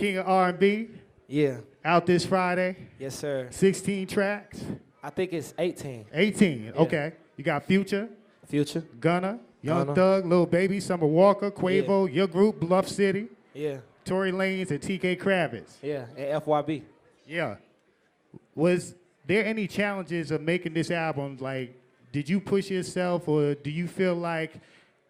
King of R&B, Yeah. out this Friday. Yes, sir. 16 tracks. I think it's 18. 18, Yeah. okay. You got Future, Future. Gunna, Young Gunna. Thug, Lil Baby, Summer Walker, Quavo, your group, Bluff City, Yeah. Tory Lanez, and TK Kravitz. Yeah. And FYB. Yeah. Was there any challenges of making this album? Like, did you push yourself, or do you feel like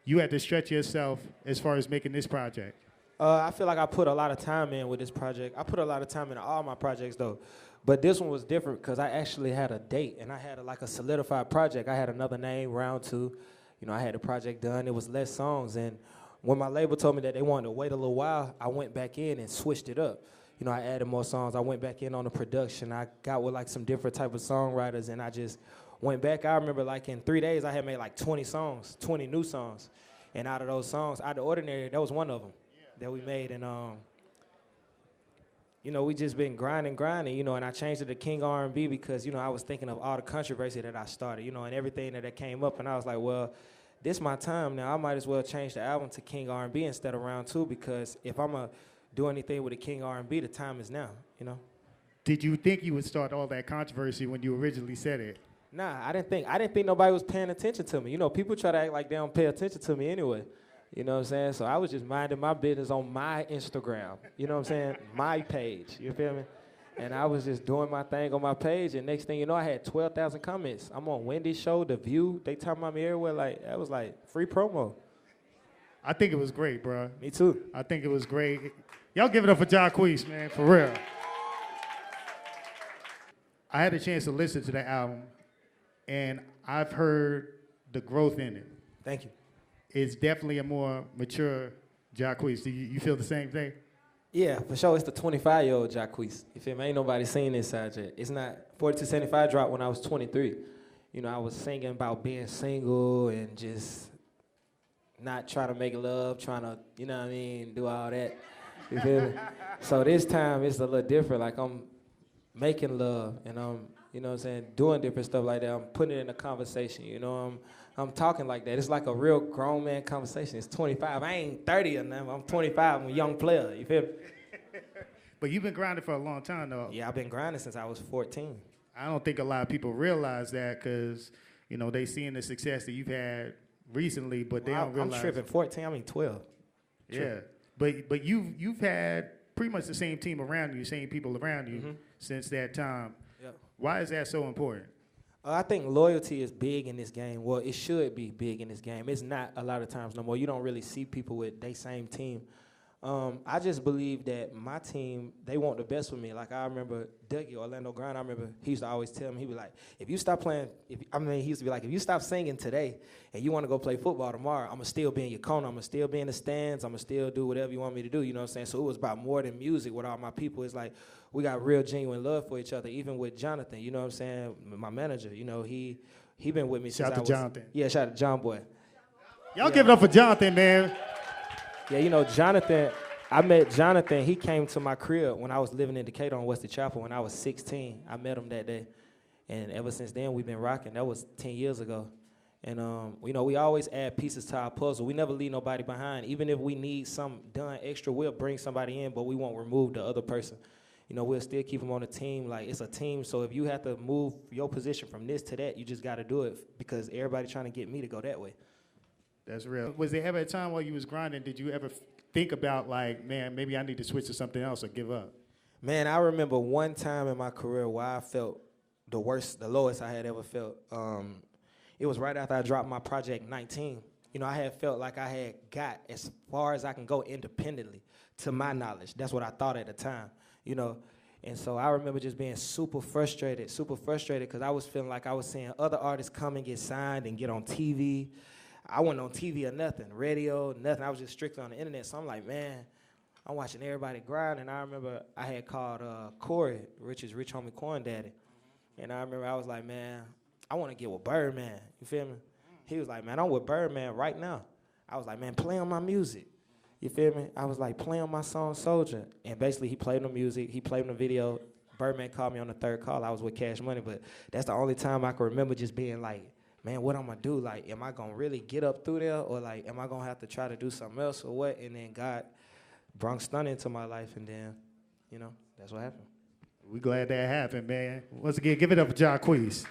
you had to stretch yourself as far as making this project? I feel like I put a lot of time in with this project. I put a lot of time in all my projects, though. But this one was different because I actually had a date, and I had like a solidified project. I had another name, round two. You know, I had the project done. It was less songs. And when my label told me that they wanted to wait a little while, I went back in and switched it up. You know, I added more songs. I went back in on the production. I got with like some different type of songwriters, and I just went back. I remember like in 3 days, I had made like 20 songs, 20 new songs. And out of those songs, Out of the Ordinary, that was one of them that we made. And, you know, we just been grinding, you know, and I changed it to King R&B because, you know, I was thinking of all the controversy that I started, you know, and everything that came up. And I was like, well, this my time now. I might as well change the album to King R&B instead of round two, because if I'm going to do anything with the King R&B, the time is now, you know. Did you think you would start all that controversy when you originally said it? Nah, I didn't think nobody was paying attention to me. You know, people try to act like they don't pay attention to me anyway. You know what I'm saying? So I was just minding my business on my Instagram. You know what I'm saying? My page. You feel me? And I was just doing my thing on my page, and next thing you know, I had 12,000 comments. I'm on Wendy's show, The View. They talking about me everywhere. Like, that was like free promo. I think it was great, bro. Me too. I think it was great. Y'all give it up for Jacquees, man, for real. I had a chance to listen to the album, and I've heard the growth in it. Thank you. It's definitely a more mature Jacquees. Do you feel the same thing? Yeah, for sure. It's the 25-year-old Jacquees. You feel me? Ain't nobody seen this side yet. It's not 4275 dropped when I was 23. You know, I was singing about being single and just not trying to make love, trying to, you know what I mean, do all that. You feel me? So this time it's a little different. Like, I'm making love, and I'm, you know what I'm saying, doing different stuff like that. I'm putting it in a conversation, you know. I'm talking like that. It's like a real grown man conversation. It's 25. I ain't 30 or nothing. I'm 25. I'm a young player. You feel me? But you've been grinding for a long time, though. Yeah, I've been grinding since I was 14. I don't think a lot of people realize that because, you know, they seeing the success that you've had recently, but they don't realize. I'm tripping. 14, I mean 12. Yeah. But you've had pretty much the same team around you, same people around you since that time. Yep. Why is that so important? I think loyalty is big in this game. Well, it should be big in this game. It's not a lot of times no more. You don't really see people with their same team. I just believe that my team, they want the best for me. Like, I remember Dougie, Orlando Grind, I remember he used to always tell me, he'd be like, if you stop playing, he used to be like, if you stop singing today and you want to go play football tomorrow, I'm going to still be in your corner. I'm going to still be in the stands. I'm going to still do whatever you want me to do. You know what I'm saying? So it was about more than music with all my people. It's like we got real, genuine love for each other, even with Jonathan. You know what I'm saying? My manager, you know, he been with me since I was. Shout out to Jonathan. Yeah, shout out to John Boy. Y'all give it up for Jonathan, man. Yeah, you know, Jonathan, I met Jonathan. He came to my crib when I was living in Decatur on Wesley Chapel when I was 16. I met him that day. And ever since then, we've been rocking. That was 10 years ago. And, you know, we always add pieces to our puzzle. We never leave nobody behind. Even if we need something done extra, we'll bring somebody in, but we won't remove the other person. You know, we'll still keep them on the team. Like, it's a team, so if you have to move your position from this to that, you just got to do it because everybody trying to get me to go that way. That's real. Was there ever a time while you was grinding, did you ever think about, like, man, maybe I need to switch to something else or give up? Man, I remember one time in my career where I felt the worst, the lowest I had ever felt. It was right after I dropped my project 19. You know, I had felt like I had got as far as I can go independently, to my knowledge. That's what I thought at the time, you know. And so I remember just being super frustrated because I was feeling like I was seeing other artists come and get signed and get on TV. I wasn't on TV or nothing, radio, nothing. I was just strictly on the internet. So I'm like, man, I'm watching everybody grind. And I remember I had called Corey, Rich's Rich Homie Corn Daddy. And I remember I was like, man, I want to get with Birdman. You feel me? He was like, man, I'm with Birdman right now. I was like, man, play on my music. You feel me? I was like, play on my song Soldier. And basically he played the music. He played the video. Birdman called me on the third call. I was with Cash Money. But that's the only time I can remember just being like, man, what I'm going to do? Like, am I going to really get up through there? Or, like, am I going to have to try to do something else or what? And then God Bronx Stunner into my life, and then, you know, that's what happened. We glad that happened, man. Once again, give it up for Jacquees.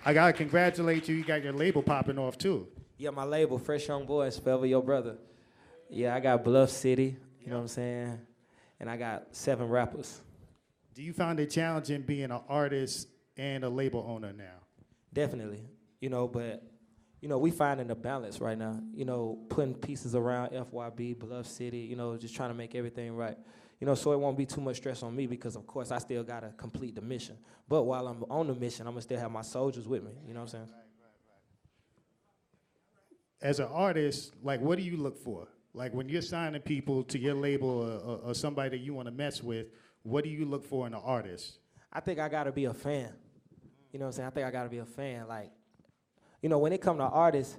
I gotta congratulate you. You got your label popping off too. Yeah, my label, Fresh Young Boys, Forever Your Brother. Yeah, I got Bluff City, you know what I'm saying? And I got 7 rappers. Do you find it challenging being an artist and a label owner now? Definitely, you know, but, you know, we finding the balance right now. You know, putting pieces around FYB, Bluff City, you know, just trying to make everything right. You know, so it won't be too much stress on me because, of course, I still got to complete the mission. But while I'm on the mission, I'm going to still have my soldiers with me, you know what I'm saying? As an artist, like, what do you look for? Like, when you're signing people to your label or somebody that you want to mess with, what do you look for in an artist? I think I got to be a fan. You know what I'm saying? I think I got to be a fan. Like, you know, when it comes to artists,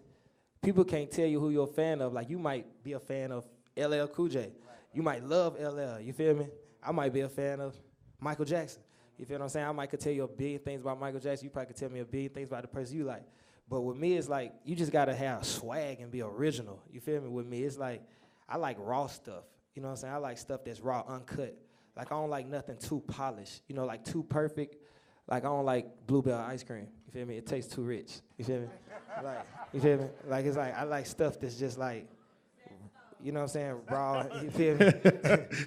people can't tell you who you're a fan of. Like, you might be a fan of LL Cool J. You might love LL, you feel me? I might be a fan of Michael Jackson. You feel what I'm saying? I might could tell you a billion things about Michael Jackson. You probably could tell me a billion things about the person you like. But with me, it's like, you just got to have swag and be original. You feel me? With me, it's like, I like raw stuff. You know what I'm saying? I like stuff that's raw, uncut. Like, I don't like nothing too polished. You know, like too perfect. Like, I don't like Bluebell ice cream. You feel me? It tastes too rich. You feel me? Like, you feel me? Like, it's like, I like stuff that's just like, you know what I'm saying? Raw, you feel me?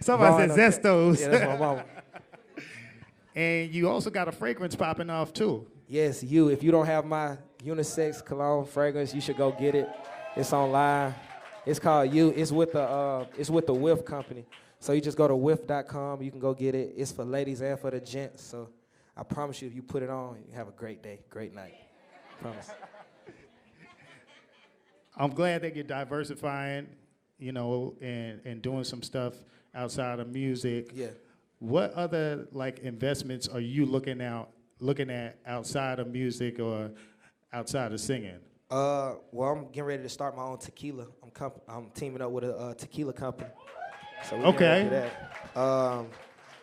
Somebody said Zestos. Yeah, that's my mama. And you also got a fragrance popping off too. Yes, if you don't have my unisex cologne fragrance, you should go get it. It's online. It's called You. It's with the Whiff company. So you just go to whiff.com. You can go get it. It's for ladies and for the gents. So I promise you, if you put it on, you have a great day, great night. Promise. I'm glad that you're diversifying, you know, and doing some stuff outside of music. Yeah. What other like investments are you looking at outside of music or outside of singing? Well, I'm getting ready to start my own tequila. I'm teaming up with a tequila company. So we're okay. Getting ready to do that.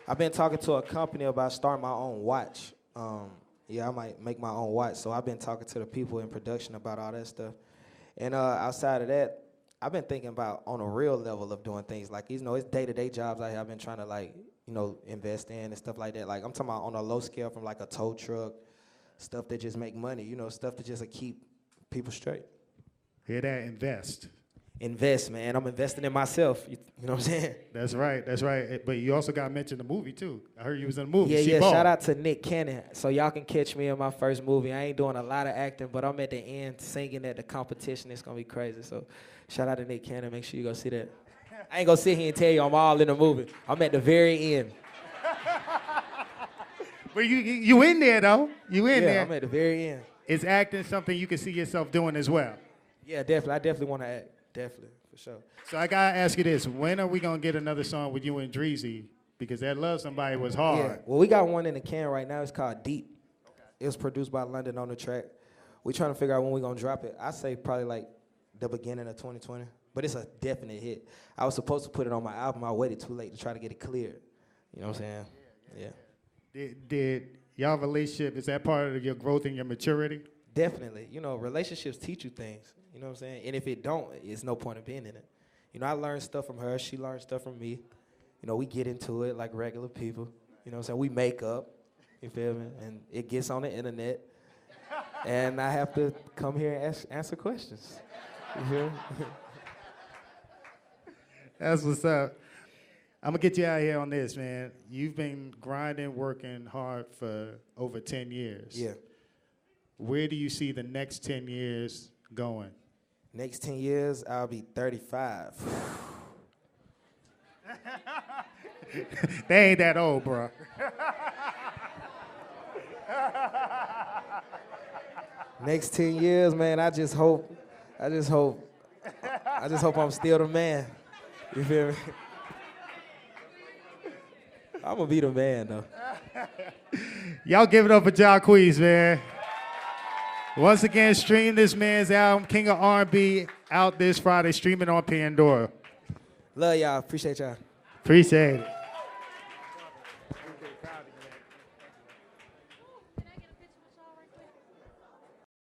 I've been talking to a company about starting my own watch. Yeah, I might make my own watch. So I've been talking to the people in production about all that stuff. And outside of that, I've been thinking about on a real level of doing things like, you know, it's day-to-day jobs I have been trying to, like, you know, invest in and stuff like that. Like, I'm talking about on a low scale from like a tow truck, stuff that just make money, you know, stuff that just keep people straight. Hear that? Invest. Invest, man. I'm investing in myself. You know what I'm saying? That's right. That's right. But you also got to mention the movie, too. I heard you was in a movie. Yeah. Shout out to Nick Cannon. So y'all can catch me in my first movie. I ain't doing a lot of acting, but I'm at the end singing at the competition. It's going to be crazy. So shout out to Nick Cannon. Make sure you go see that. I ain't going to sit here and tell you I'm all in the movie. I'm at the very end. But you in there, though. You in there. Yeah, I'm at the very end. Is acting something you can see yourself doing as well? Yeah, definitely. I definitely want to act. Definitely, for sure. So I got to ask you this. When are we going to get another song with you and Dreezy? Because that Love Somebody was hard. Yeah. Well, we got one in the can right now. It's called Deep. Okay. It was produced by London on the track. We're trying to figure out when we're going to drop it. I say probably like the beginning of 2020. But it's a definite hit. I was supposed to put it on my album. I waited too late to try to get it cleared. You know what I'm saying? Yeah. Did y'all relationship, is that part of your growth and your maturity? Definitely. You know, relationships teach you things. You know what I'm saying? And if it don't, it's no point in being in it. You know, I learned stuff from her. She learned stuff from me. You know, we get into it like regular people. You know what I'm saying? We make up. You feel me? And it gets on the internet. And I have to come here and answer questions. You feel me? That's what's up. I'm going to get you out of here on this, man. You've been grinding, working hard for over 10 years. Yeah. Where do you see the next 10 years going? Next 10 years, I'll be 35. They ain't that old, bro. Next 10 years, man, I just hope I'm still the man. You feel me? I'm gonna be the man, though. Y'all give it up for Jacquees, man. Once again, stream this man's album, King of R&B, out this Friday, streaming on Pandora. Love y'all. Appreciate y'all. Appreciate it.